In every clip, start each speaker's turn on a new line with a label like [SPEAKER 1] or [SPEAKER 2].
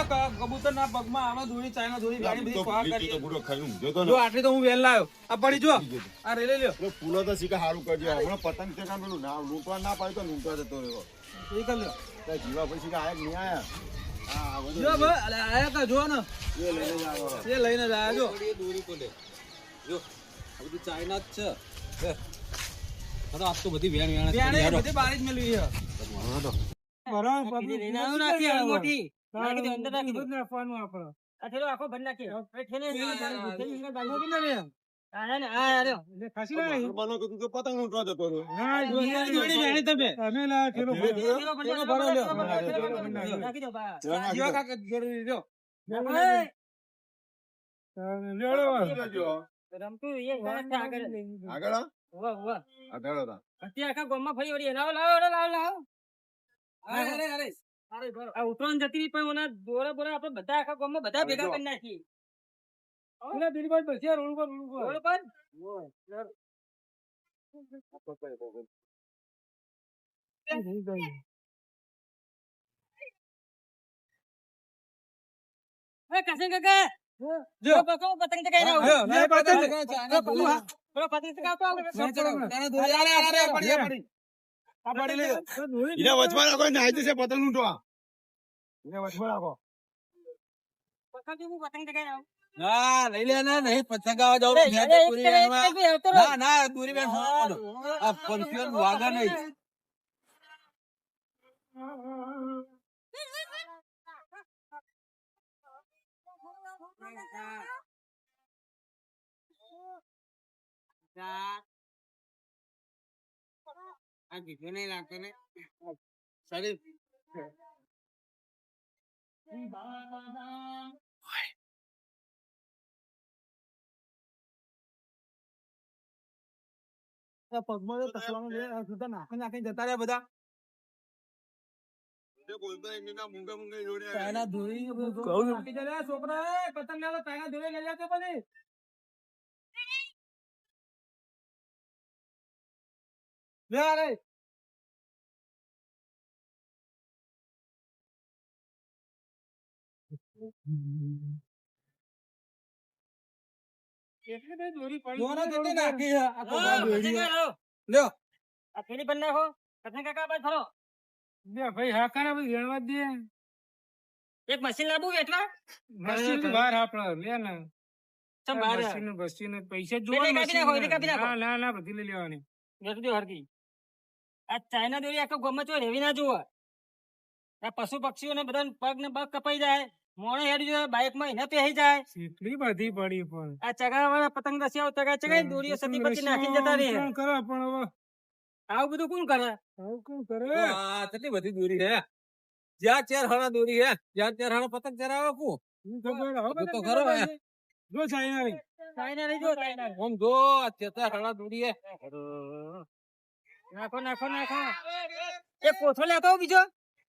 [SPEAKER 1] કબૂતર ના પગમાં આવે દોરી ચાઇના દોરી ગાડી બધી ખોવા કરી
[SPEAKER 2] તો પૂરો ખાઈ ઊંઘ્યો તો ને.
[SPEAKER 1] જો આટલી તો હું વેલ લાવ્યો આ પડી જો આ રેલે લ્યો
[SPEAKER 2] પેલો ફૂલો તો શીખા સારું કરજે હમણાં પતંગ ચગાન પેલું ના લૂંટવા ના પાડે તો લૂંટવા જતો રહ્યો
[SPEAKER 1] એ કર લ્યો
[SPEAKER 2] ત્યાં જીવા પછી શીખા આયા કે નહીં આયા હા આ બધું
[SPEAKER 1] જો ભાઈ અલે આયા કા જો ને
[SPEAKER 2] એ લઈને જ આવ્યો
[SPEAKER 1] એ લઈને જ આયા જો
[SPEAKER 3] દોરી તો લે જો આ બધું ચાઇના જ છે હવે આજ તો બધી વેણ વેણ
[SPEAKER 1] બેણે બધી બારી જ મેલવી છે બરાબર
[SPEAKER 4] લઈને આવ્યો નાખી આ મોટી નાખી દે અંદર નાખી દે
[SPEAKER 1] નાખવાનું આપણે
[SPEAKER 4] આ થેલો આખો ભર નાખી ઠેલે આ ને આ રહ્યો
[SPEAKER 1] ખાસી ના
[SPEAKER 2] બનો કે તું તો પતંગ લૂંટવા જતો રહ્યો
[SPEAKER 1] ના જોડી બેણે તમે અમે લા થેલો
[SPEAKER 4] થેલો
[SPEAKER 1] ભરો લ્યો
[SPEAKER 4] નાખી દો બા
[SPEAKER 1] જીવા કાકા જોડી લ્યો
[SPEAKER 4] રમતું એ આગળ
[SPEAKER 2] આગળ
[SPEAKER 4] વાહ વાહ
[SPEAKER 2] આગળ હતા
[SPEAKER 4] અત્યારે આખા ગામમાં ફરી વળી લાવો લાવો લાવો લાવો
[SPEAKER 1] અરે અરે અરે
[SPEAKER 4] આ ઉતરાણ જતી રહી પણ ઓના દોરા બોરા આપણે બધા આખા ગામમાં બધા ભેગા કરી નાખી
[SPEAKER 1] ઓલા બિલકુલ બસિયા રોડ પર
[SPEAKER 4] રોડ પર એ કસે કાકા
[SPEAKER 1] જો
[SPEAKER 4] બકો પતંગ ચગાઈ રહ્યો
[SPEAKER 1] લ્યો લે પતંગ
[SPEAKER 4] પેલો પતંગ ચગાવતો
[SPEAKER 1] તારા દોરી અરે અરે પડી પડી આ પડી લે
[SPEAKER 2] એને વચમાં રાખો ને આજે છે પતંગ લૂંટવા
[SPEAKER 1] એને વચમાં રાખો
[SPEAKER 4] પતંગ હું પતંગ ચગાઈ રહ્યો
[SPEAKER 3] ના લઈ લે ના નહીં પતંગ આવવા જાવ ના ના દોરી બેન આ પંખીઓ વાગા નહીં
[SPEAKER 4] આ કીધું નહીં લાગતો ને શરીર
[SPEAKER 1] પગમાં તો તસવાનું લે સુધા નાખી નાખી જતા રહ્યા બધા
[SPEAKER 2] બોલતા એમના મૂંગા મૂંગા જોડે
[SPEAKER 1] તાના દોરી કહું નાખી દે રે છોકરા પતંગ ના તાના દોરી લઈ જાતો બની લે અરે કેટલી બધી દોરી પડી દોરા કેટલી નાખી છે આ તો દોરી લ્યો
[SPEAKER 4] આ થેલી બંધ નાખો પતંગ કાકા બાદ ફરો
[SPEAKER 1] લે ભાઈ હા કાના ભાઈ વેણવા દે
[SPEAKER 4] એક મશીન લાવવું વેચવા
[SPEAKER 1] મશીન બહાર આપડે લે ને
[SPEAKER 4] ચમ બહાર
[SPEAKER 1] મશીન પૈસા
[SPEAKER 4] એટલે કાપી નાખો, એટલે કાપી નાખો.
[SPEAKER 1] ના ના બધી લઈ લેવાની
[SPEAKER 4] વેચજો હરકી આ ચાઇના દોરી આખો ગમે તો રેવી ના જુઓ આ પશુ પક્ષીઓને બધા પગ ને પગ કપાઈ જાય મોણે હેડી જાય બાઇક માં એને પહેરી જાય
[SPEAKER 1] કેટલી બધી પડી પણ
[SPEAKER 4] આ ચગાવાળા પતંગ રસિયાઓ ચગાઈ દોરીઓ સતી પછી નાખીને જતા રહે
[SPEAKER 1] કોણ કરે પણ હવે
[SPEAKER 4] આવું બધું કોણ કરે
[SPEAKER 1] આવું કોણ કરે
[SPEAKER 3] આ કેટલી બધી દોરી છે જ્યાં ચાર હાણા દોરી છે જ્યાં ચાર હાણા પતંગ ચરાવે કુ
[SPEAKER 1] હું ખબર હવે
[SPEAKER 3] તો ખરો હે.
[SPEAKER 1] જો ચાઇના રી
[SPEAKER 4] ચાઇના રહી જો ચાઇના
[SPEAKER 3] આમ જો આ ચાર હાણા દોરી છે
[SPEAKER 4] નાખો નાખો નાખો એક કોથળો લેતો આવો બીજો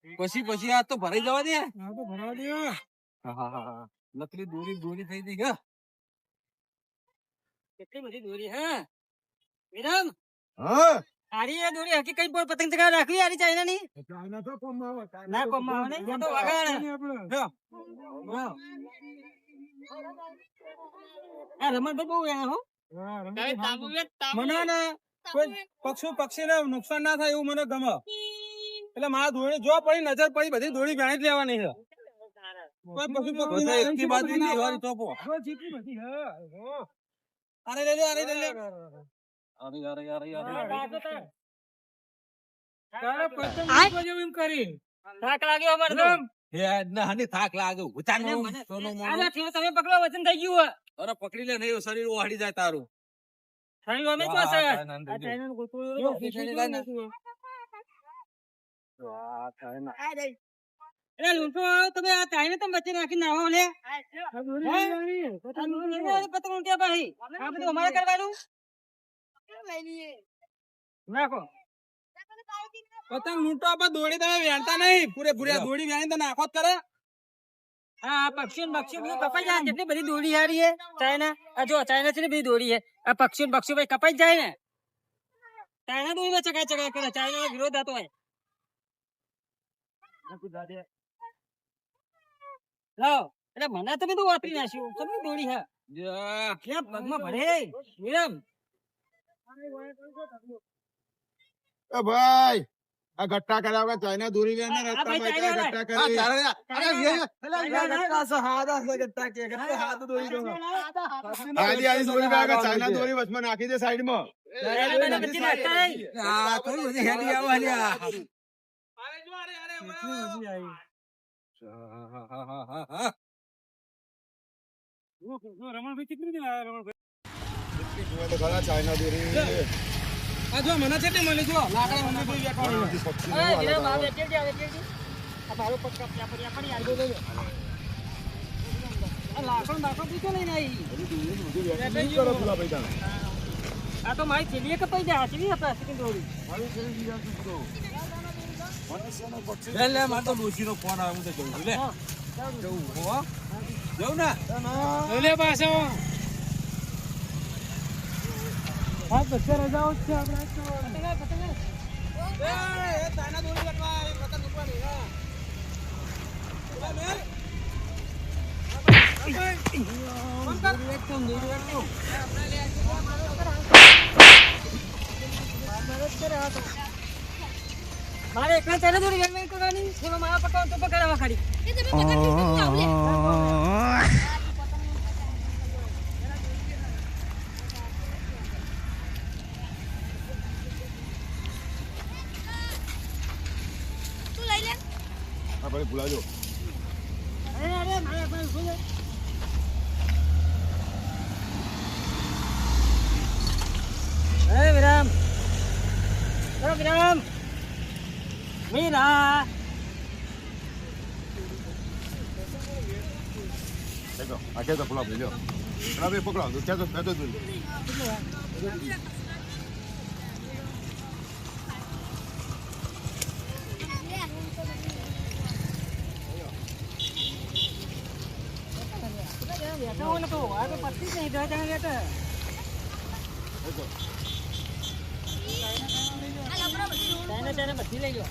[SPEAKER 3] પછી આ તો ભરાઈ જવા દે
[SPEAKER 1] આ તો ભરવા દે
[SPEAKER 3] હા નકલી દોરી થઈ ગઈ હા
[SPEAKER 4] કેટલી બધી દોરી હે વિરમ
[SPEAKER 2] હા
[SPEAKER 4] આરી એ દોરી હકી કઈ પણ પતંગ ચગાવ રાખવી આરી ચાઇના ની
[SPEAKER 1] ચાઇના તો કોમમાં આવે
[SPEAKER 4] ના કોમમાં આવે ને, એ તો વગાડે.
[SPEAKER 1] આપણે
[SPEAKER 4] આ રમણભાઈ બહુ વેણ હો
[SPEAKER 1] હા,
[SPEAKER 4] મને ને
[SPEAKER 1] કોઈ પક્ષી ને નુકસાન ના થાય એવું મને ગમે એટલે મારા દોરી જો પડી નજર પડી બધી દોરી વેણી જ લેવાની છે કોઈ પશુ પક્ષી
[SPEAKER 3] બધા એકી બાજુ નહીં વાળી ટોપો
[SPEAKER 1] જેટલી બધી હે
[SPEAKER 3] અરે લે લે અરે લે લે
[SPEAKER 1] તારે પતંગ ઉપર જેવું એમ કરી
[SPEAKER 4] થાક લાગ્યો અમારે તો
[SPEAKER 3] હે ના હની થાક લાગે ઉતાનો સોનો મોનો
[SPEAKER 4] આના થી તમે પકડો વજન થઈ ગયું હોય
[SPEAKER 3] અરે પકડી લે નહીં શરીર વાડી જાય તારું
[SPEAKER 4] થયું અમે શું હશે આ ચાઇના નું ગોતું એટલે લૂંટો આવો તમે આ ચાઇના તમે વચ્ચે નાખી નાખો લે
[SPEAKER 1] આ દોરી લેવાની.
[SPEAKER 4] પતંગ લૂંટ્યા ભાઈ આ બધું અમારે કરવાનું નાખો
[SPEAKER 1] પતંગ લૂંટો આપણે દોડી તમે વેણતા નહીં પૂરેપૂરી આ દોડી વેણી તો નાખો જ કરે
[SPEAKER 4] હા પક્ષીઓ બધું કપાઈ જાય કેટલી બધી દોરી હારી છે ચાઇના આ જો ચાઇના છે ને બધી દોરી છે આ પક્ષીઓ ભાઈ કપાઈ જાય ને ચાઇના દોરી ચકાય ચકાય કરે ચાઇના નો વિરોધ થતો હોય લાવો એટલે મને તમે તો વાપરી નાખ્યું તમને દોડી હા ક્યાં પગમાં ભરે વિરમ
[SPEAKER 2] એ ભાઈ આ ગટ્ટા કરાવે ચાઇના દોરી વેને
[SPEAKER 4] આ
[SPEAKER 2] રસ્તા
[SPEAKER 4] ભાઈ
[SPEAKER 2] માં
[SPEAKER 4] ચાઇના
[SPEAKER 2] ગટ્ટા કરી આજી આજી દોરી વાગે ચાઇના દોરી વચમાં નાખી દે સાઈડ માં
[SPEAKER 4] વચ્ચે નાખતા નહીં.
[SPEAKER 3] આ તો બધી હેડી આવા લ્યા
[SPEAKER 1] અરે જો અરે રમણભાઈ કેટલી બધી લાયા રમણભાઈ
[SPEAKER 2] ઘણા ચાઇના દોરી
[SPEAKER 1] આ જો મને છે તે મળી જો લાકડા મમ્મી કોઈ વેકવાનું
[SPEAKER 4] અરે વિરમ આ વેચી દે આ મારો પગ કાપ્યા પડી આ દો આ લાકડો બાકડો બીજો લઈને આવી આ તો મારી છેલીએ કપાઈ જાય હાચવી હતા સેકન્ડ દોડી
[SPEAKER 3] લે માર તો ડોશીનો ફોન આવે હું તો જઉં છું લે જવું હો જવું ને
[SPEAKER 1] લે પાછો હા બચ્ચે રજાઓ છે આપણે એ તાના દોરી લટવા પતંગ ઉડવાની હા મેલ
[SPEAKER 4] મારે એકલા ચાલે દોડી વેરવેર કરવાની એમાં મારા પકાવ તો પકડાવા ખાડી
[SPEAKER 2] હા ભાઈ ભૂલાજો
[SPEAKER 4] અરે મારે ભાઈ ભૂલે વિરામ વિરામ મીરા
[SPEAKER 2] દેખો આ કે તો ભૂલા ભૂલ્યો હવે પકડો તો કે તો દોરી
[SPEAKER 4] બધી લઈ લો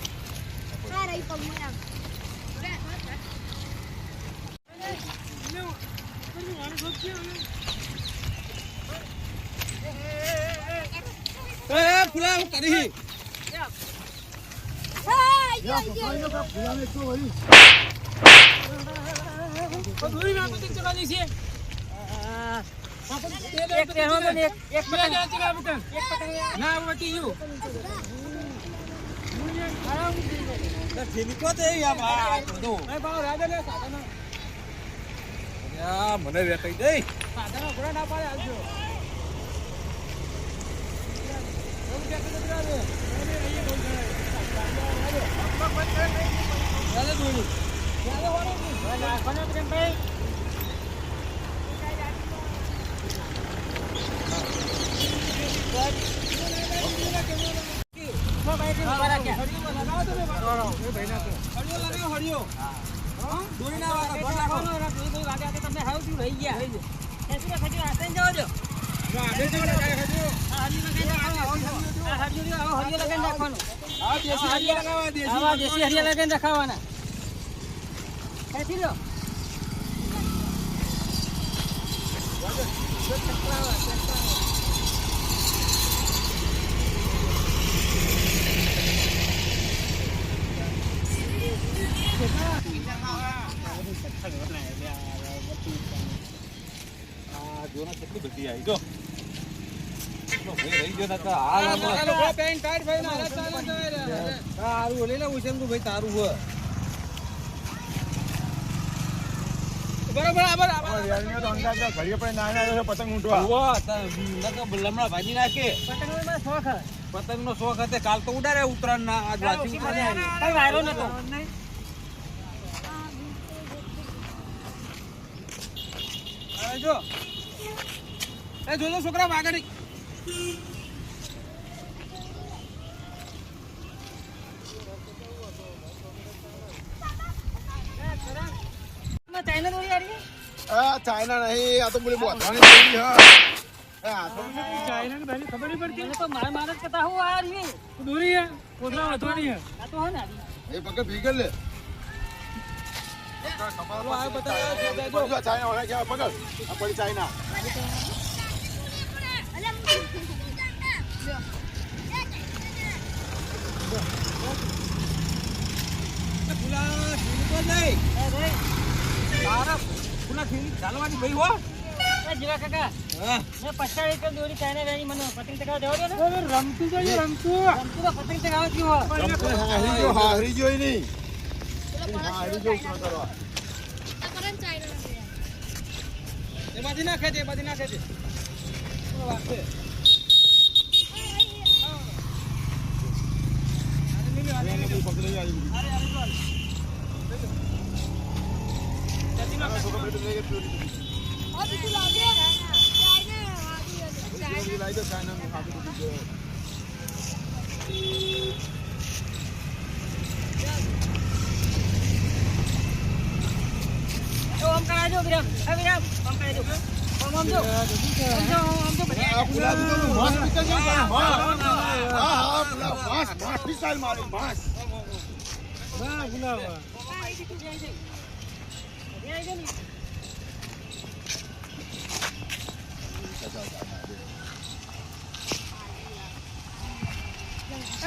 [SPEAKER 1] એ ફુલા હું કરી દોરી ના પતંગ ચગાવી છે
[SPEAKER 4] એક પહેરવાનો ને એક
[SPEAKER 1] બે જા ચગા પતંગ
[SPEAKER 4] એક પતંગ
[SPEAKER 1] ના વટી યુ
[SPEAKER 3] ઠીકો તે યાર આ તો
[SPEAKER 1] એ બાવ રાજા લે સાધનો
[SPEAKER 3] યા મને વેટાઈ દે
[SPEAKER 1] સાધનો ઘોડા ના પાડે આવજો
[SPEAKER 4] દેશી હરિયા લગાવીને રખાવાના ખેંચી લો
[SPEAKER 3] જોના કેટલી બધી આવી જો ભાઈ રહી ગયો નતા હાલ
[SPEAKER 1] પેન્ટ ટાઈટ ભાઈ ના ચાલે છે
[SPEAKER 3] તારું લઈ લે ઉસેમ તું ભાઈ તારું હો
[SPEAKER 1] બરાબર બરાબર
[SPEAKER 2] યાર તો અંદાજ ઘડીએ પણ ના આવ્યો પતંગ ઊંટવા
[SPEAKER 3] વાહ નકા લમણા ભાજી નાખે
[SPEAKER 4] પતંગનો શોખ હે.
[SPEAKER 3] પતંગનો શોખ હતો કાલ તો ઉડાડે ઉત્તરાયણ ના આજ વાંચી
[SPEAKER 4] કઈ વાયરો નતો
[SPEAKER 1] જો એ જોજો છોકરા વાગડી
[SPEAKER 4] ચાઇના દોરી આવી
[SPEAKER 2] આ ચાઇના નહીં આ તો બોલી બોથાની દોરી હા આ તો
[SPEAKER 1] ચાઇના ની ભાઈ ખબર નહીં પડતી
[SPEAKER 4] મને તો માર જ કહેતા હું આ રહી
[SPEAKER 1] દોરી હે કોદરા વધવાની હે
[SPEAKER 4] આ તો હો ને
[SPEAKER 2] એ પકડ ભીગર લે
[SPEAKER 1] પેલો આ બતાવ્યો છે, દેજો.
[SPEAKER 2] પકડ, ચાઇના વાળા કેવા પકડ. આ પડી ચાઇના.
[SPEAKER 1] પેલા ઢીંગો નહીં. તારા પેલા ઢીંગ ચાલવાની ભાઈ હો.
[SPEAKER 4] જીવા કાકા
[SPEAKER 1] હા.
[SPEAKER 4] મેં 50 એકર દોરી ચાઇના વેણી મને પતંગ ચગાવવા જવા દો ને.
[SPEAKER 1] રમતું તો રમતું.
[SPEAKER 4] રમતું તો પતંગ ચગાવવા જ ગયું હોય.
[SPEAKER 2] હારી ગયો નહીં. હારી ગયો ઉતરો કરવા.
[SPEAKER 1] એ બાજુ નાખે છે, એ બાજુ નાખે છે. પેલો વાગશે.
[SPEAKER 2] એને બી પકડી આવી બધી. છોકરો બેટો લઈ ગયો ચોરી કરી. ચોરી લાવી દો ચાઇનાનું ખાતું બધું.
[SPEAKER 4] ઓમ કરાજો વિરામ. વિરામ ઓમ કરાજો. ઓમ જો. ઓમ જો બધા.
[SPEAKER 2] આ પુલા તો માસ પીતા છે. હા પુલા માસ ફિસાલ મારી માસ.
[SPEAKER 1] હા, ગુલાબ.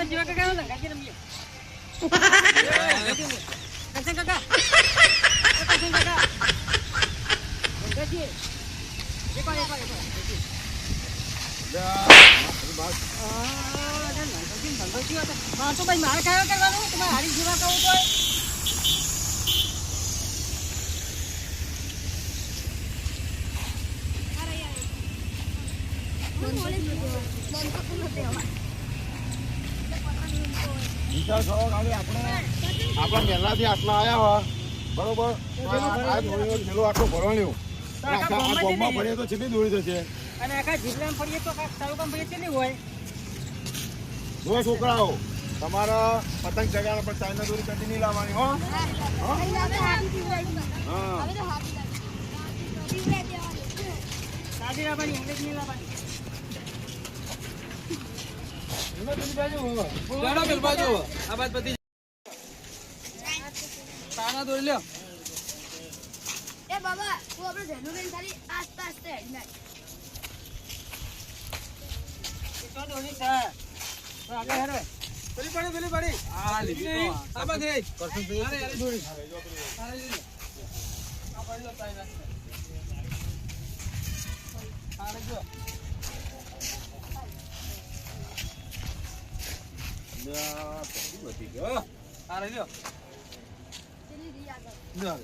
[SPEAKER 4] જીવા કાકા લંગાજી રમીએ. કંચન કાકા. કંચન કાકા. લંગાજી. એક વાર. તો ભાઈ મારે ખાવા કરવાનું તમારે હારી જીવા કહું તો
[SPEAKER 2] વિચાર કરો ખાલી આપણા મહેલાથી આટલા આયા હો બરોબર આ દોરીનો છેલ્લો આટલો ભરણ્યો આખા આ ગામમાં ફરીએ તો કેટલી દોરી થશે
[SPEAKER 4] અને આખા જિલ્લામાં ફરીએ તો તાલુકામાં ફરીએ કેટલી હોય.
[SPEAKER 2] જો છોકરાઓ તમારા પતંગ ચગાવવા પર ચાઇના દોરી કદી નહીં લાવવાની હો.
[SPEAKER 4] સાદી લાવવાની અંગ્રેજ નહીં લાવવાની.
[SPEAKER 1] ચાલો પેલી બાજુ. આ બાજુ બધી તાના દોરી લ્યો.
[SPEAKER 5] એ બાબા તું આપણે ધનુબેન ખાલી આસ્તે આસ્તે હેડ નાખ.
[SPEAKER 4] તો દોડી છે તો આગળ હેડો.
[SPEAKER 1] પેલી પડી. આ લીધી. આ બાજુ. અરે દોરી. આ લીધી. આ પડી લો તાઈ નાખ. આ રે જો. આ રે લ્યો.
[SPEAKER 5] પેલી રી આગળ.
[SPEAKER 1] લ્યો.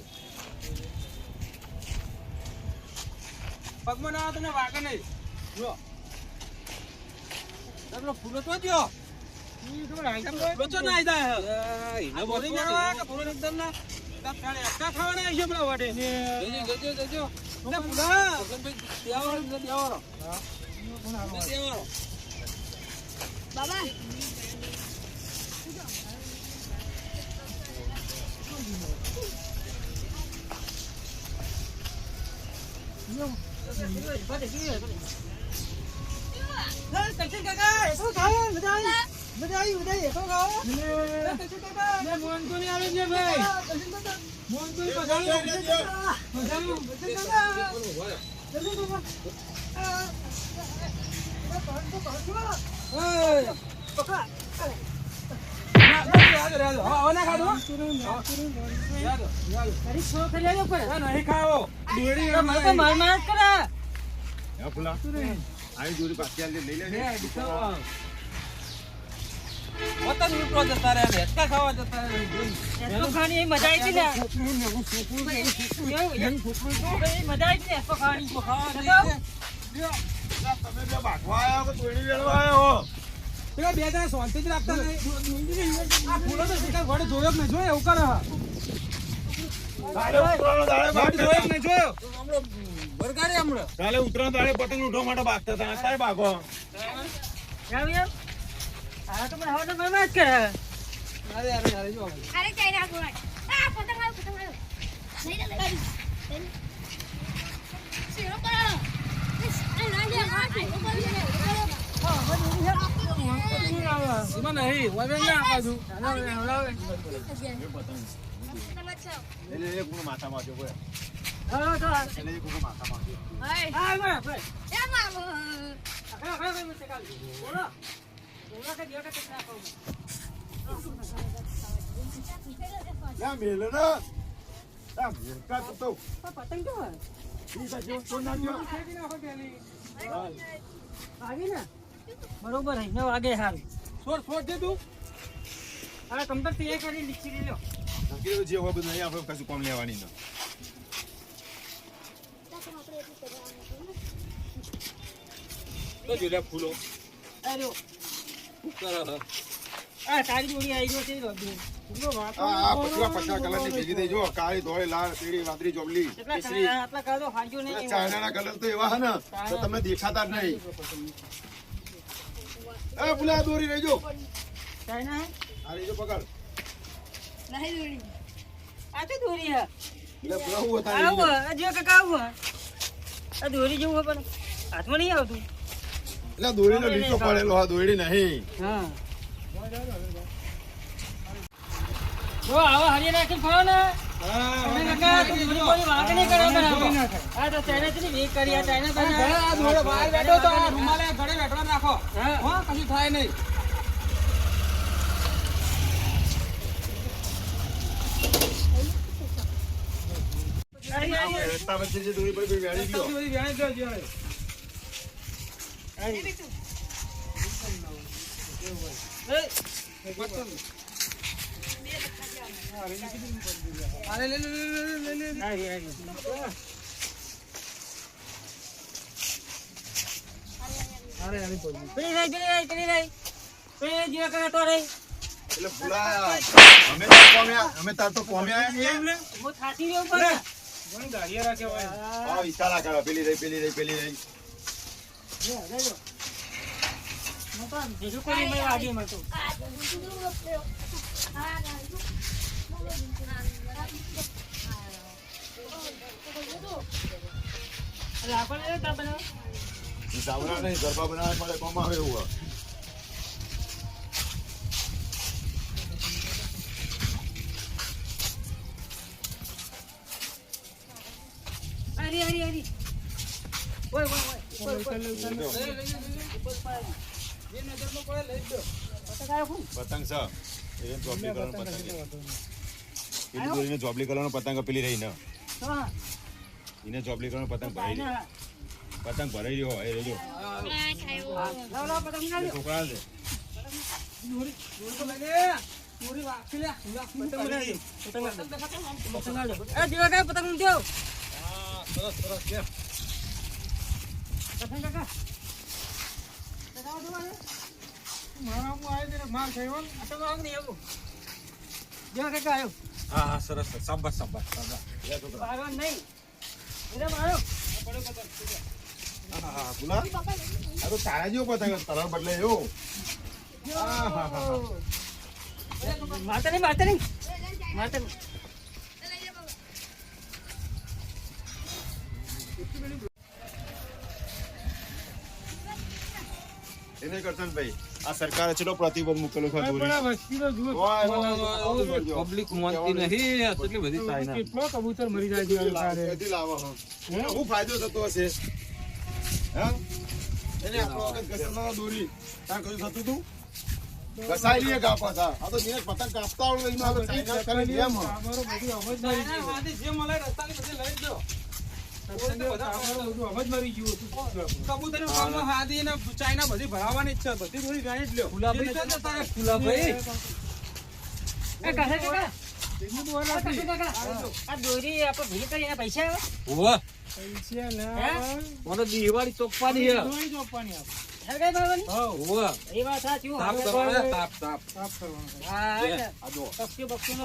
[SPEAKER 1] પગમાં ના તમને વાગે નહીં. જો. તમને ફૂલો તો દ્યો. લોચો ના આઈ જાય. આ બોલી મેળવા કે ફૂલો એકદમ ના. તાપ ખાણે એકતા ખાવાના છે પેલા વાડે. જજો. ને ફૂલા. દેવારો.
[SPEAKER 5] બાબા
[SPEAKER 4] માર માર કરે.
[SPEAKER 2] હે ફુલા આવી દોરી પાછી આલી લઈ લે
[SPEAKER 4] એસકો ખાવાની એ મજા આવી હતી ને. મજા આવી હતી ને એસકો ખાવાની.
[SPEAKER 2] તમે બે બાટવા આયા કે દોરી વેળવા આયા હો
[SPEAKER 1] પેલા બે જણા શાંતિ જ રાખતા નહીં. આ ફૂલો તો શિકાર ઘોડે જોયો જ નહીં. જોયો એવું કરે.
[SPEAKER 2] દાડે ઉતરાણો દાડે
[SPEAKER 1] ઘોડે જોયો જ નહીં. જોયો.
[SPEAKER 2] કાલે ઉતરાણ દાડે પતંગ લૂંટવા માટે ભાગતા હતા અત્યારે ભાગો
[SPEAKER 4] હા તો મને હવે તો મજા જ કરે.
[SPEAKER 1] અરે જો.
[SPEAKER 5] અરે ચાઇના ગોળા. આ પતંગ આવ્યો. લઈ લે. શેરો કરો. એ ના લે આ શેરો કરી લે.
[SPEAKER 1] એમાં નહીં. હવે ના આ બાજુ.
[SPEAKER 2] એટલે એ કોણ માથા માર્યો કોઈ
[SPEAKER 4] હા તો
[SPEAKER 2] એટલે એ કોણ માથા માર્યો
[SPEAKER 4] હા બરાબર બોલો કે દિયો કે કેટલા કહું
[SPEAKER 2] યા મેલે ના આ મેલકા તો
[SPEAKER 4] પતંગ તો
[SPEAKER 2] ઈ તો જો તો ના જો
[SPEAKER 4] વાગે ને બરોબર હે 9 વાગે હાલ
[SPEAKER 1] છોડ દે તું
[SPEAKER 4] હવે કમ્પ્યુટર તૈયાર કરી લીખી લ્યો
[SPEAKER 2] કે જે હોય બધું નહીં આપણે કશું કામ લેવાની ન
[SPEAKER 1] તો જોડે ફૂલો
[SPEAKER 4] અરે
[SPEAKER 1] કરો
[SPEAKER 4] આ તારી જોડી આવી ગયો છે રોબી
[SPEAKER 2] આ પચા કલરની ભેગી દેજો કાળી ધોળી લાલ પીળી વાદળી જોબલી કેસરી
[SPEAKER 4] આટલા કાઢો હાજો નહીં
[SPEAKER 2] ચાઇનાના કલર તો એવા હે ને તો તમને દેખાતા જ નહીં એ ભૂલા દોરી રહેજો
[SPEAKER 4] ચાઇના હે
[SPEAKER 2] આ રહેજો પકડ
[SPEAKER 4] આ તો દોરી હે
[SPEAKER 2] એટલે ભૂલા હું હતા
[SPEAKER 4] આવો આ જો કાકા આવો આ દોરી જેવું હે પણ હાથમાં નહીં આવતું
[SPEAKER 2] એટલે દોરીનો લીટો પડેલો હા દોરી નહીં
[SPEAKER 4] હા જો આવો હરિયા નાખી ફરો ને તમે કાકા તો દોરી કોઈ વાગ નહીં કરો બરાબર આ તો ચાઇના થી વેક કરી આ ચાઇના બના
[SPEAKER 1] આ ધોળે બહાર બેઠો તો આ રૂમાલે ઘરે બેઠવા નાખો
[SPEAKER 4] હા
[SPEAKER 1] હા કશું થાય નહીં
[SPEAKER 2] રસ્તા વચ્ચે જે દોરી પડી વેળી ગયો
[SPEAKER 1] બધી વેણે જો જો અરે લે
[SPEAKER 4] પેલી જીવા કાકા તો રહી
[SPEAKER 2] એટલે ભૂલા અમે તાર તો કોમ્યા નહીં
[SPEAKER 4] હું થાકી રહ્યો પણ
[SPEAKER 1] ગાડીયા રાખે હોય
[SPEAKER 2] આ ઈશારા કરો પેલી રહી
[SPEAKER 4] બીજું કોઈ નહીં વાગી મળતું આપણને તા બનાવ
[SPEAKER 2] સાવરા નહીં ગરબા બનાવવા માટે કોમ આવે એવું હોય
[SPEAKER 4] અરે ઓય
[SPEAKER 1] જે નજરમાં પડે લઈ દો
[SPEAKER 2] પતંગ છે એને ચોપલી કલરનો પતંગ પેલી દોરીને ચોપલી કલરનો પતંગ પેલી રહી ને
[SPEAKER 4] હા
[SPEAKER 2] એને ચોપલી કલરનો પતંગ ભરાઈ રહ્યો એ રેજો
[SPEAKER 4] લાવ પતંગ ના લ્યો
[SPEAKER 2] છોકરા છે
[SPEAKER 1] દોરી તો લઈ લે દોરી વાકી લે
[SPEAKER 4] પતંગ ના લ્યો એ જીવા કાકા પતંગ દેવ
[SPEAKER 1] સરસ કે
[SPEAKER 4] પતંગ કાકા
[SPEAKER 1] મારા હું આવી ને માર થયો ને
[SPEAKER 4] આ તો વાગ નહીં આવું જીવા કાકા આવ્યો
[SPEAKER 1] હા સરસ શાબાશ
[SPEAKER 4] ભાગવા નહીં એને મારો
[SPEAKER 2] હા ભૂલા આ તો તારા જેવો પતંગ તારા બદલે એવો
[SPEAKER 4] મારતા નહીં
[SPEAKER 2] એને કરતા ભાઈ આ સરકારે ચલો પ્રતિબંધ મૂકેલો છે દોરી
[SPEAKER 1] વસ્તીનો જુઓ
[SPEAKER 3] પબ્લિક માનતી નહીં એટલી બધી ચાઇના
[SPEAKER 1] કેટલો કબૂતર મરી જાય છે
[SPEAKER 2] ક્યાંથી લાવો હો? શું ફાયદો થતો હશે હા એને આપણો વખત ઘસરવાનો દોરી તાર કશું થતું તું ઘસાઈ લઈએ કાપા થા આ તો જે પતંગ કાપતા આવડે એમાં તો ચાઇના કરેલી એમ
[SPEAKER 1] અમારો બધું અમજ મરી ગયું જે મળે રસ્તાની બધી લઈ દો અમજ મરી ગયું કબૂતર હાદી ને ચાઇના બધી ભરાવાની જ છે બધી થોડી ગાણી જ લ્યો
[SPEAKER 3] ફુલા ભાઈ
[SPEAKER 4] એ કાકા કાકા આ દોરી આપણે ભૂલી કરી એના પૈસા આવે
[SPEAKER 3] ઓવા
[SPEAKER 1] પૈસા
[SPEAKER 3] મને દિવાળી ચોપવાની હે
[SPEAKER 4] હે કઈ બાવાની
[SPEAKER 3] ઓવા
[SPEAKER 4] એ વાત સાચી હું
[SPEAKER 3] તાપ
[SPEAKER 4] હવે
[SPEAKER 3] કરવાના, તાપ
[SPEAKER 1] સાફ કરવાનું
[SPEAKER 4] હા
[SPEAKER 3] લે,
[SPEAKER 4] આ જો પક્ષી બક્ષીનો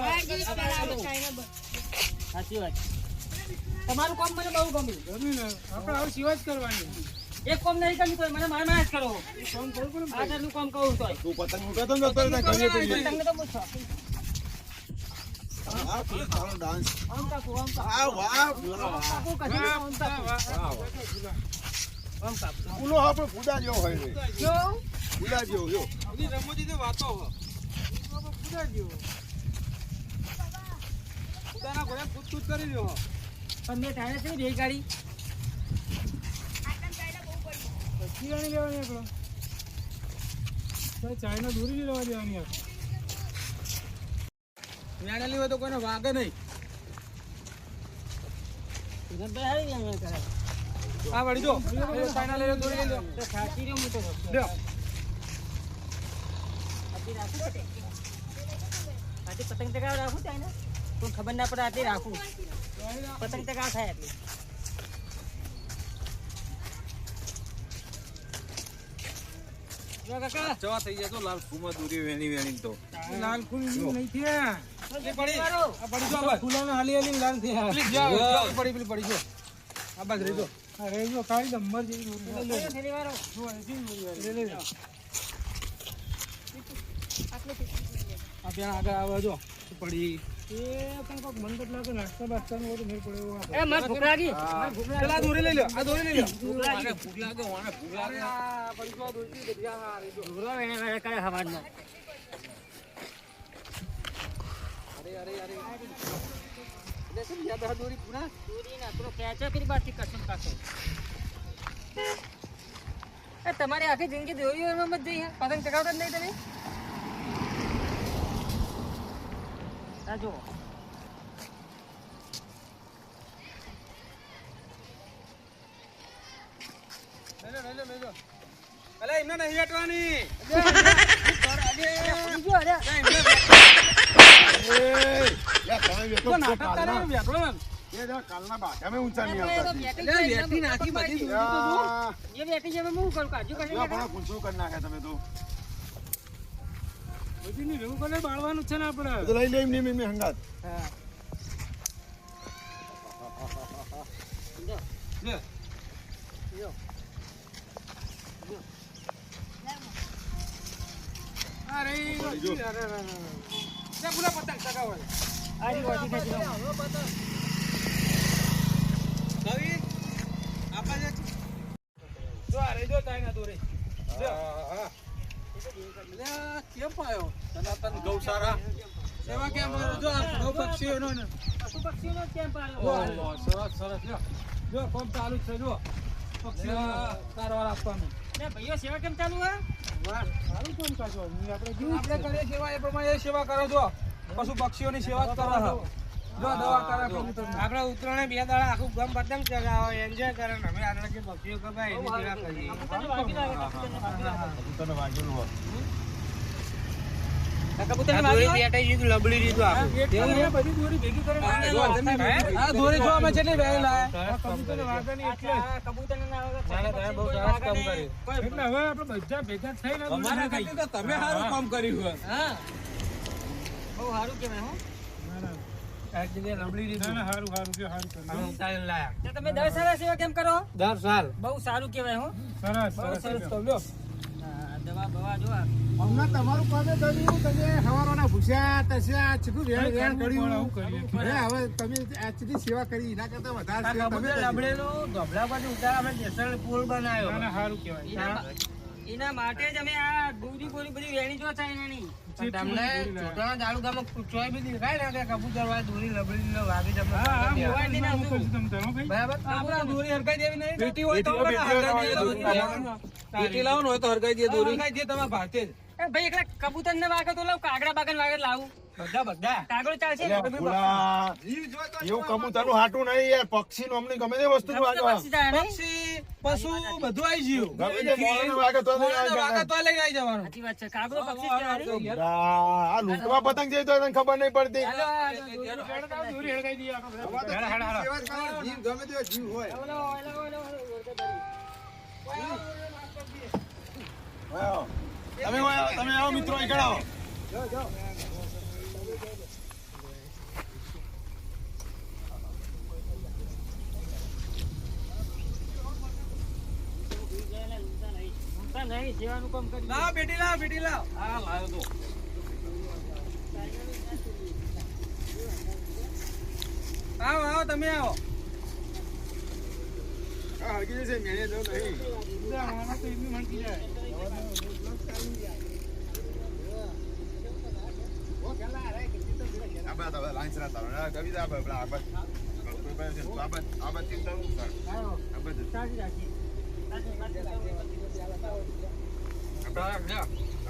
[SPEAKER 4] સાચી વાત તમારું કામ મને બહુ ગમ્યું
[SPEAKER 1] ગમ્યું ને આપણે હવે સિવા જ કરવાની
[SPEAKER 4] એક કામ નહીં કર્યું તો મને મારા જ કરો
[SPEAKER 1] ફોન કરું પણ
[SPEAKER 4] આ તારું કામ કહું તો
[SPEAKER 2] તું પતંગ મૂકતો ને તો કરીએ કરીએ
[SPEAKER 4] તમને તો પૂછો
[SPEAKER 2] આ તારો ડાન્સ
[SPEAKER 4] આમ કાકુ આમ કાકુ
[SPEAKER 2] આ વાહ
[SPEAKER 4] કાકુ કશું આમ કાકુ આમ કાકુ
[SPEAKER 2] ફૂલો આપણે ફૂડા જેવો હોય રે
[SPEAKER 4] જો
[SPEAKER 2] ફૂડા જેવો જો
[SPEAKER 1] બધી રમૂજી વાતો પૂરા જેવો મજબૂત કરી રહ્યો
[SPEAKER 4] પણ મેં ચાઇના છે બે ગાડી
[SPEAKER 5] આટલા ચાઇના બહુ પડી
[SPEAKER 1] કિરાણી લેવાની આપણો ચાઇના દોરી નહીં લેવા દેવાની યાર મેળેલી હોય તો કોઈને વાગે નહીં આ વળી જો ચાઇના લઈ લો દોરી લઈ લો
[SPEAKER 4] તો સાચી રહ્યો હું તો
[SPEAKER 1] લ્યો
[SPEAKER 4] આજે પતંગ ચગાવ રાખું ચાઇના કોઈ ખબર ના પડે આજે રાખું પતંગ ચગાવ થાય એટલે કાકા
[SPEAKER 3] જવા થઈ જાય તો લાલ ફૂમાં દોરી વેણી વેણી તો
[SPEAKER 1] લાલ ફૂલ નહીં થયા
[SPEAKER 4] પડી
[SPEAKER 1] આ પડી જો આ ફૂલાનો હાલી હાલી લાલ થયા પેલી જાવ પડી પેલી પડી જો આ બાજ રહી જો આ રહી જો કાળી નંબર જેવી દોરી લે
[SPEAKER 4] ફેરી વાળો
[SPEAKER 1] જો એસી દોરી લે લે આ ત્યાં આગળ આવે જો પડી એ પણ કોક મન બદલા તો નાસ્તા બાસ્તા નો તો મેળ પડે એવો
[SPEAKER 4] એ મત ભૂખ લાગી
[SPEAKER 1] પેલા દોરી લઈ લો આ દોરી લઈ લો
[SPEAKER 3] ભૂખ લાગે વાણે ભૂખ લાગે
[SPEAKER 1] આ પડી જો દોરી કે ત્યાં આ રહી જો
[SPEAKER 4] ભૂખલો એને વાળા કરે હવારમાં
[SPEAKER 1] એટલે શું યાદ આ દોરી પૂરા
[SPEAKER 4] દોરી ના પેલો ખેંચે પેલી બાજથી કશું કાઢો એ તમારી આખી જિંદગી દોરીઓમાં મત જઈ હે પતંગ ચગાવતા જ નહીં તમે આ જો
[SPEAKER 1] લઈ લો અલે એમને નહીં વેટવાની
[SPEAKER 2] કાલના બાધા મેં ઊંચા નહીં આવતા
[SPEAKER 1] વેટી નાખી બધી દોરી તો જો
[SPEAKER 4] એ બેટી જેમ હું કરું કાજુ
[SPEAKER 2] પણ પૂછવું કરી નાખ્યા તમે તો
[SPEAKER 1] બધી ની ભેગું કરે બાળવાનું છે ને આપણે
[SPEAKER 2] તો લઈ લે એમ નહીં મેં હંગાત
[SPEAKER 1] લે અરે
[SPEAKER 2] જો.
[SPEAKER 1] અરે પૂરા પતંગ ચગાવો
[SPEAKER 4] આજી વાજી ખેંચી લો
[SPEAKER 1] નવીન આપા જે જો આ રહી જો તાઈના દોરી કેમ પાયો સનાતન ગૌશાળા સેવા કેમ જો આ ગૌ પક્ષીઓનો ને
[SPEAKER 4] પશુ પક્ષીઓનો કેમ્પ
[SPEAKER 1] જો
[SPEAKER 4] આવ્યો
[SPEAKER 1] સરસ સરસ જો કોમ ચાલુ છે જો પક્ષીઓ સારવાર આપવાનું
[SPEAKER 4] ને ભાઈઓ સેવા કેમ ચાલુ હે
[SPEAKER 1] વાહ સારું કોમ કાજો આપણે કરીએ સેવા એ પ્રમાણે સેવા કરો જો પશુ પક્ષીઓની સેવા જ કરો છો જો દવા કરે આપણે ઉત્તરાયણ બે દાડા આખું ગામ પતંગ ચગાવો એન્જોય કરે ને અમે આગળ જે પક્ષીઓ કપાય એની સેવા કરીએ
[SPEAKER 2] તને વાગેલું હોય
[SPEAKER 4] કબૂતરને વાગ્યું હોય?
[SPEAKER 1] લબડી દીધું આપણે બધી દોરી ભેગી કરીને આ દોરી જો અમે કેટલી વેલ લાયા કબૂતરને વાગે નહીં એટલે
[SPEAKER 4] આ કબૂતરને ના વાગે,
[SPEAKER 1] તમે બહુ સરસ કામ કર્યું એટલે હવે આપણે બધા ભેગા થઈને
[SPEAKER 3] અમારા ખાતે તો તમે સારું કામ કર્યું હોય
[SPEAKER 4] હા બહુ સારું કહેવાય હો
[SPEAKER 1] લબડી દીધું સારું સારું કે સારું કર્યું ઉતારીને લાયા
[SPEAKER 4] તો તમે 10 સાલ સેવા કેમ કરો
[SPEAKER 1] 10 સાલ
[SPEAKER 4] બહુ સારું કહેવાય હો
[SPEAKER 1] સરસ સરસ તો લ્યો
[SPEAKER 4] હા, દવા બવા જો આ.
[SPEAKER 2] હમણાં તમારું કામે કર્યું તમે હવારોના ભૂસ્યા તસ્યા ચીકુ વેણ વેણ કર્યું હવે તમે આ ચીકુ સેવા કરી એના કરતા વધારે સેવા તમે કરી.
[SPEAKER 1] લબડેલો ધોબલા બાજુ ઉતાર આપણે જેસલ પુલ બનાવ્યો સારું
[SPEAKER 4] એના માટે જ અમે આ દૂધી બોરી બધી વેણી જો ચાઇનાની
[SPEAKER 1] તમને ચોટાના દાડુ ગામમાં ચોય બી દેખાય ને કે કબૂતર વાય દોરી લબડી વાગી તમને બરાબર આપણે દોરી હરકાઈ દેવી નહીં પેટી હોય તો પેટી લાવો ને હોય તો હરકાઈ દે દોરી હરકાઈ દે તમારા ભાતે જ
[SPEAKER 4] એ ભાઈ એકલા કબૂતર ને વાગે તો લાવ કાગડા બાગન વાગે લાવું
[SPEAKER 1] બધા
[SPEAKER 4] કાગડો ચાલશે ને?
[SPEAKER 2] એટલે ફૂલા, એવું કબૂતરનું હાટું નહીં યાર પક્ષીનું અમને ગમે તે વસ્તુનું વાગે.
[SPEAKER 4] પક્ષી જાય નહીં?
[SPEAKER 1] પક્ષી પશુ બધું આવી ગયું
[SPEAKER 2] ગમે તે મોરને વાગે તો નહીં
[SPEAKER 1] મોરને વાગે
[SPEAKER 2] આવે.
[SPEAKER 1] તો લઈને આવી જવાનું
[SPEAKER 4] સાચી વાત છે કાગડો પક્ષી જ કહેવાય નહીં?
[SPEAKER 2] આ લૂંટવા પતંગ જાય તો એને ખબર નહીં પડતી.
[SPEAKER 4] હાલો, આ
[SPEAKER 1] દોરી હરકાઈ દઈએ આપણે.
[SPEAKER 2] સેવા કરવાની જીવ ગમે તેવો જીવ હોય.
[SPEAKER 4] ઓલો, ઓલો, ઓલો, ઓલો.
[SPEAKER 2] આવો. તમે આવો મિત્રો આગળ આવો.
[SPEAKER 4] ઊંઘતા નહીં, સેવાનું કામ કરી
[SPEAKER 1] લાવ બેટી લાવ હા લાવ્યો તો આવો તમે આવો
[SPEAKER 2] આ હરકી જશે મેળે જો નહીં. આ બાદ હવે લાઈન ચલા તારો ના કવિ દા આપણે આ બાદ કોઈ પાસે છે આ બાદ ચિંતા ન કર આ બાદ
[SPEAKER 4] સાચી રાખી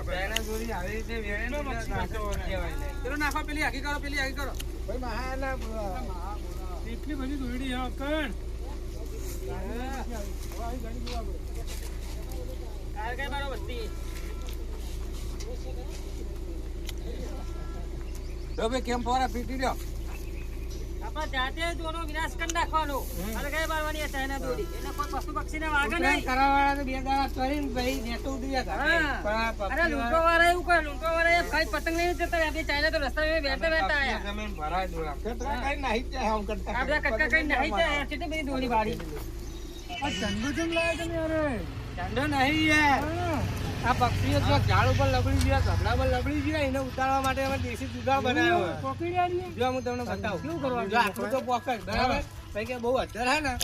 [SPEAKER 1] ચાઇના દોરી આવી રીતે વેણે નો નાખો કહેવાય ને. ચલો નાખો, પેલી આગી કરો, પેલી આગી કરો.
[SPEAKER 4] એટલી બધી દોડી હા કણ
[SPEAKER 3] હવે કેમ ફોરા પીટી રહ્યો
[SPEAKER 4] આપણા જાતે જ ઓનો વિનાશ કરી નાખવાનો. અલગાઈ બાળવાની આ ચાઇના દોરી. એને કોઈ પશુ પક્ષીને વાગે નહીં.
[SPEAKER 1] કરાવવાળાને 2 દાડા કરીને ભાઈ નેટો ઉડી ગયા
[SPEAKER 4] હા. અરે લૂંટોવાળા એવું કરે, લૂંટોવાળા એ ખાલી પતંગ લઈને જતા રહ્યા. આપણે ચાઇના તો રસ્તામાં બેઠા બેઠા આયા.
[SPEAKER 1] જમીન ભરાય દોરા. કેટલા કઈ નાહી જ જાય આમ કરતા.
[SPEAKER 4] આપણા કટકા કઈ નાહી જાય. કેટલી બધી દોરી વાળી.
[SPEAKER 1] ઠંડો નહીં યાર. આ પક્ષીઓ તો ઝાડ ઉપર લબડી ગયા, ગભલા પર લબડી ગયા, એને ઉતારવા માટે અમે દેશી જુગાડ બનાવ્યો છે. જો હું તમને બતાવું
[SPEAKER 4] શું કરવાનું?
[SPEAKER 1] જો આટલું તો પોકેટ બરાબર. પછી કે બહુ અધર હે ને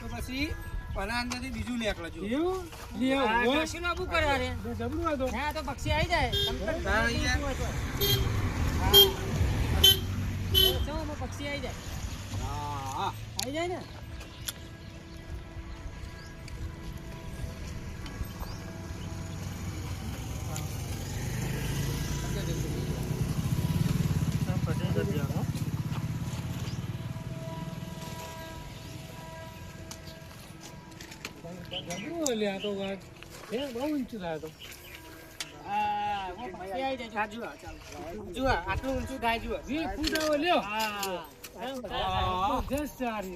[SPEAKER 1] તો પછી પના અંદરથી બીજું નીકળે જો.
[SPEAKER 4] આ ઘસીનું આબુ કરે રે. હા તો પક્ષી આવી જાય.
[SPEAKER 1] હા, યાર.
[SPEAKER 4] ચો એમાં પક્ષી આવી જાય.
[SPEAKER 1] હા.
[SPEAKER 4] આવી જાય ને. હા, એમાં પક્ષી આવી જાય. હા, જુઓ, ચાલો.
[SPEAKER 1] જુઓ આટલું ઊંચું થાય જુઓ.
[SPEAKER 4] હા.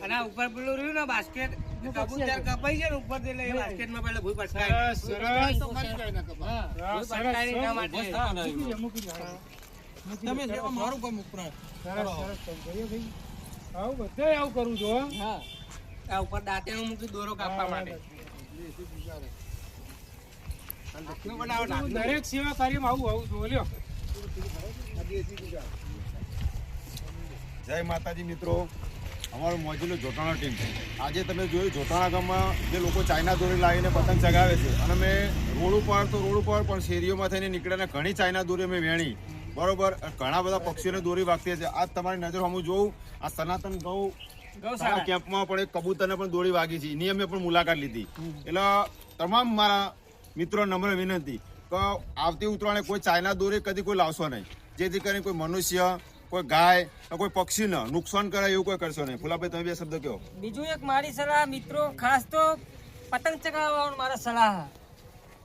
[SPEAKER 1] અને આ ઉપર પેલું રહ્યું ને બાસ્કેટ કબૂતર કપાઈ જાય ને ઉપર એટલે એ બાસ્કેટમાં પેલા ભૂઈ પટકાય. ભૂઈ પટકાય એના માટે. તમે લેવા મારું કામ ઉપરાંત
[SPEAKER 4] હા.
[SPEAKER 1] આ ઉપર દાંતેનું મૂકી દોરો કાપવા માટે.
[SPEAKER 4] દરેક સેવા કાર્યમાં આવું જોલ્યો.
[SPEAKER 2] જય માતાજી મિત્રો, અમારું મોજીલું જોટાણા ટીમ. આજે તમે જોયું જોટાણા ગામમાં જે લોકો ચાઇના દોરી લાવીને પતંગ ચગાવે છે અને અમે રોડ ઉપર પણ શેરીઓમાં થઈને નીકળ્યા ને ઘણી ચાઇના દોરી અમે વેણી બરોબર. ઘણા બધા પક્ષીઓને દોરી વાગતી છે. આજ તમારી નજર સામે જોઉં આ સનાતન ગૌ કેમ્પમાં પણ એક કબૂતરને પણ દોરી વાગી છે. એની અમે પણ મુલાકાત લીધી. એટલે તમામ મારા મિત્રો નમ્ર વિનંતી કે આવતી ઉત્તરાયણે કોઈ ચાઇના દોરી કદી કોઈ લાવશો નહીં, જેથી કરીને કોઈ મનુષ્ય, કોઈ ગાય, કોઈ પક્ષીને નુકસાન કરે એવું કોઈ કરશો નહીં. ફુલાભાઈ તમે બે શબ્દ કહો.
[SPEAKER 4] બીજું એક મારી સલાહ મિત્રો, ખાસ તો પતંગ ચગાવવાનો મારા સલાહ.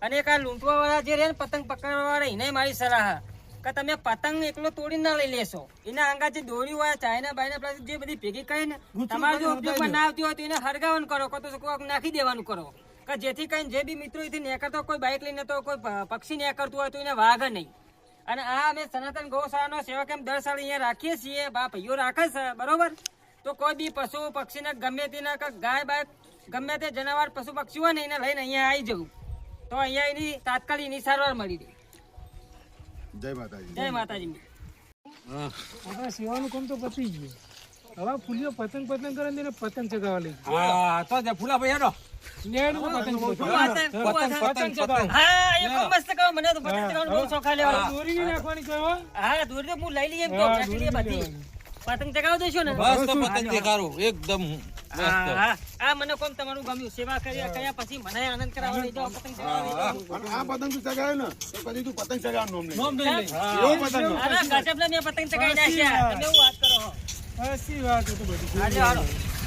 [SPEAKER 4] અને એક આ લૂંટવા વાળા જે રહે ને પતંગ પકડવા વાળા એને મારી સલાહ કે તમે પતંગ એકલો તોડી ના લઈ લેશો. એના આંગા જે દોરી હોય ચાઇના બાયના પ્લાસ્ટિક જે બધી ભેગી કરીને તમારે જો ઉપયોગમાં ના આવતી હોય તો એને હળગાવાનું કરો, તો કોઈક નાખી દેવાનું કરો કે જેથી કરીને જે બી મિત્રો અહીંથી નીકળતો કોઈ બાઇક લઈને તો કોઈ પક્ષી નીકળતું હોય તો એને વાગે નહીં. અને આ અમે સનાતન ગૌશાળાનો સેવા કેમ્પ દર સાલ અહીંયા રાખીએ છીએ. બા ભાઈઓ રાખે છે બરોબર. તો કોઈ બી પશુ પક્ષીને ગમે તેના ગાય બાય ગમે તે જનાવર પશુ પક્ષી હોય ને એને લઈને અહીંયા આવી જવું તો અહીંયા એની તાત્કાલિક એની સારવાર મળી રહે.
[SPEAKER 2] જય માતાજી.
[SPEAKER 4] જય માતાજી.
[SPEAKER 6] આપણા સેવાનું કામ તો પતી ગયું. હવે ફૂલીઓ પતંગ કરે ને એને પતંગ ચગાવવા લઈ
[SPEAKER 3] હા તો જે ફૂલાભાઈ હેડો
[SPEAKER 6] પતંગ ચગાવો.
[SPEAKER 4] હા એ ખૂબ મસ્ત કહો. મને તો પતંગ ચગાવવાનો બહુ શોખ આ લેવાનો.
[SPEAKER 6] દોરી નહીં નાખવાની કહો.
[SPEAKER 4] હા દોરી તો હું લઈ લઈએ એમ કહું. ફેંકી દઈએ બધી. પતંગ ચગાવી દેશો ને.
[SPEAKER 3] બસ તો પતંગ દેખાડું એકદમ
[SPEAKER 4] હા આ મને કોમ તમારું ગમ્યું. સેવા કર્યા પછી મને આનંદ કરાવવા લઈ જાઓ પતંગ ચગાવવા.
[SPEAKER 2] અને આ પતંગ તું ચગાવે ને તો કદી તું પતંગ ચગાવવાનું
[SPEAKER 6] નોમ નહીં લઈ.
[SPEAKER 2] એવો પતંગ
[SPEAKER 4] અરે ગજબના મેં પતંગ ચગાવી નાખ્યા. તમે એવું વાત કરો છો.
[SPEAKER 6] હસી વાત છે તો બધી.
[SPEAKER 4] હાલો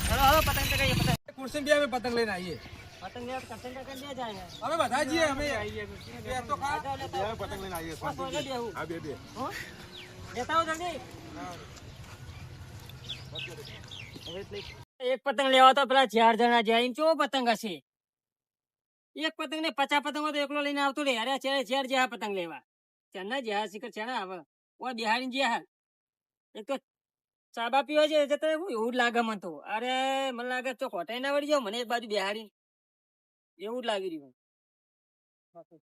[SPEAKER 4] હાલો હાલો પતંગ ચગાવીએ. પતંગ
[SPEAKER 1] ખુરશી બી અમે પતંગ લઈને આવીએ.
[SPEAKER 4] પતંગ લેવા પતંગ ચગાવી દે જાય.
[SPEAKER 1] અમે બધા જઈએ. અમે બે તો ખરા.
[SPEAKER 2] બે પતંગ લઈને આવીએ. હા બે
[SPEAKER 4] લેતા આવો જલ્દી. એક પતંગ લેવા તો પેલા 4 જણા જાય. એમ કેવો પતંગ હશે? એક પતંગ ને 50 પતંગ તો એકલો લઈને આવતો રે. અરે ચાર જ્યાં પતંગ લેવા ચારના જ્યાં શિખર ચાના આવે ઓય બિહારી જ્યાં એક તો ચાબા પીવા છે જતા એવું જ લાગે મને તો. અરે મને લાગે તો કોટાઈ ના વળી જાવ મને એક બાજુ બિહારી એવું જ લાગી રહ્યું.
[SPEAKER 1] પતંગ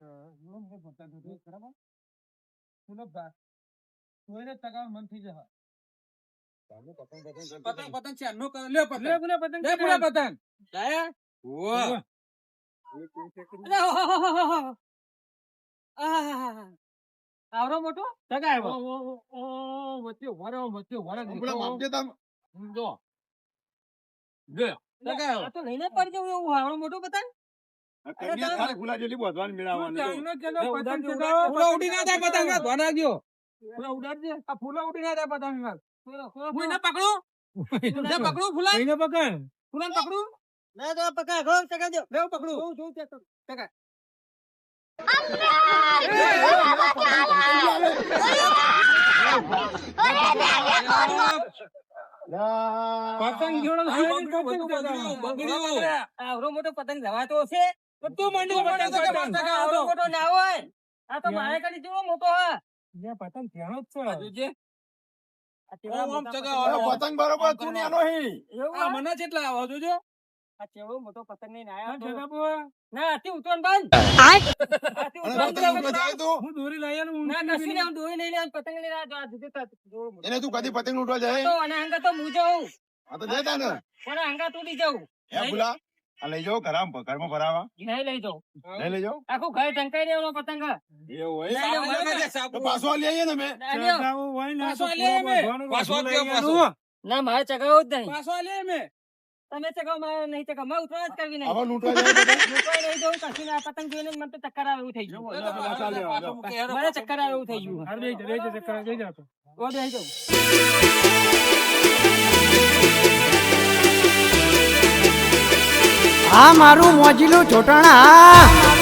[SPEAKER 1] છે નો લ્યો પતંગ. લે પતંગ. લે પૂરા પતંગ. લાયા? ઓહ.
[SPEAKER 4] અરે હો હો હો હો હો. આહાહાહા. આવરો મોટો
[SPEAKER 6] ચગાવ્યો.
[SPEAKER 3] વચ્ચે ઉભા રહો, વચ્ચે ઉભા રહો.
[SPEAKER 2] પેલા માપજે તામ.
[SPEAKER 3] જો. જો. લગાવો.
[SPEAKER 4] આ તો લઈને પડી જવું એવું આવડો મોટો પતંગ
[SPEAKER 2] આ કન્યા તારે ફૂલા જેટલી બોધવાની મેળવવાની.
[SPEAKER 6] ચાઇનો કેલો
[SPEAKER 3] એ
[SPEAKER 6] પતંગ
[SPEAKER 3] ઉડાડજો,
[SPEAKER 6] ચગાવો.
[SPEAKER 3] ફૂલો ઉડી ના જાય પતંગ માં, ધ્યાન રાખજો. ફૂલો ઉડાડજે.
[SPEAKER 6] આ ફૂલો ઉડી ના જાય પતંગ માં.
[SPEAKER 3] હું એને પકડું. એને પકડું ફૂલા.
[SPEAKER 6] કઈને પકડ.
[SPEAKER 3] ફૂલાને પકડું.
[SPEAKER 4] ના તો પકા ઘો ચગાવજો
[SPEAKER 3] લેવ પકડું.
[SPEAKER 4] જોઉં ચેક કરું ચગા
[SPEAKER 6] પતંગ જોડો
[SPEAKER 3] બગડ્યું.
[SPEAKER 4] આવડો મોટો પતંગ લવાતો હશે
[SPEAKER 3] તું મંડ્યો પતંગ તો કે
[SPEAKER 4] આ
[SPEAKER 3] પતંગ
[SPEAKER 4] આવડો
[SPEAKER 3] આવતો.
[SPEAKER 4] મોટો ના હોય આ તો મારે કરી જેવો મોટો હા
[SPEAKER 6] પતંગ ત્યાંનો જ છે.
[SPEAKER 3] જોજે.
[SPEAKER 4] આ ચેવડો
[SPEAKER 3] આમ
[SPEAKER 4] મોટા
[SPEAKER 3] ચગાવો.
[SPEAKER 4] પતંગ.
[SPEAKER 2] પતંગ બરોબર તું ને આનો હી.
[SPEAKER 4] એવું
[SPEAKER 3] આ
[SPEAKER 4] આ?
[SPEAKER 3] મને કેટલા આવો જોજો.
[SPEAKER 4] આ ચેવડો મોટો પતંગ લઈને
[SPEAKER 6] આ
[SPEAKER 4] આયા તો.
[SPEAKER 6] જગાપુઆ,
[SPEAKER 4] ના આથી ઉતરણ બંધ આથી
[SPEAKER 2] અને
[SPEAKER 4] ઉતરણ
[SPEAKER 2] પતંગ
[SPEAKER 4] બંધ.
[SPEAKER 2] ઉપર જાય તું.
[SPEAKER 6] હું દોરી લઈ આવું.
[SPEAKER 4] ના કશું નહીં, હું દોરી નહીં લેવાનું, પતંગ લઈને આ જો આ જુદે તાર જોડો મોટો.
[SPEAKER 2] એને તું કદી પતંગ લૂંટવા જાય?
[SPEAKER 4] તો અને હંગા તો હું જાઉં
[SPEAKER 2] આ તો જતા ને.
[SPEAKER 4] પણ હંગા તૂટી જાઉં
[SPEAKER 2] હે ફૂલા, આ લઈ જાઓ ઘરમાં ભરાવા.
[SPEAKER 4] નહીં લઈ જાઉં
[SPEAKER 2] લઈ જાઓ.
[SPEAKER 4] આખું ઘર ઢંકાઈ દેવાનો પતંગ
[SPEAKER 2] એવું હોય.
[SPEAKER 3] સાબુ
[SPEAKER 2] તો
[SPEAKER 3] સાબુ.
[SPEAKER 2] પાછો લઈ આવીએ ને અમે.
[SPEAKER 4] આલ્યો.
[SPEAKER 6] ચગાવવું હોય ને
[SPEAKER 3] પાછો
[SPEAKER 6] તો
[SPEAKER 3] આલીએ
[SPEAKER 6] ફૂલો
[SPEAKER 3] અમે.
[SPEAKER 6] બાંધવાનું,
[SPEAKER 3] પાછો
[SPEAKER 6] બધું
[SPEAKER 3] આપ્યો,
[SPEAKER 6] લઈ
[SPEAKER 3] પાછો.
[SPEAKER 6] આવું.
[SPEAKER 4] ના મારે ચગાવો જ નહીં
[SPEAKER 3] પાછો આલે મેં.
[SPEAKER 4] તમે ચગાવો મારે નહીં ચગાવો મારે ઉતરણ જ કરવી નહીં
[SPEAKER 2] આવા લૂંટવા જાય બધા.
[SPEAKER 4] લૂંટવાય નહીં જવું કશું નહીં. આ પતંગ જોઈને જ મને તો ચક્કર આવે એવું થઈ ગયું
[SPEAKER 3] પાછો મૂકે, હેરો.
[SPEAKER 4] મને ચક્કર આવે એવું થઈ ગયું
[SPEAKER 6] હાર બેસી જા, બેસી જા, ચક્કર જઈ જા તો.
[SPEAKER 4] ઓ બેસી જાઉં
[SPEAKER 7] આ મારું મોજીલું ચોટણા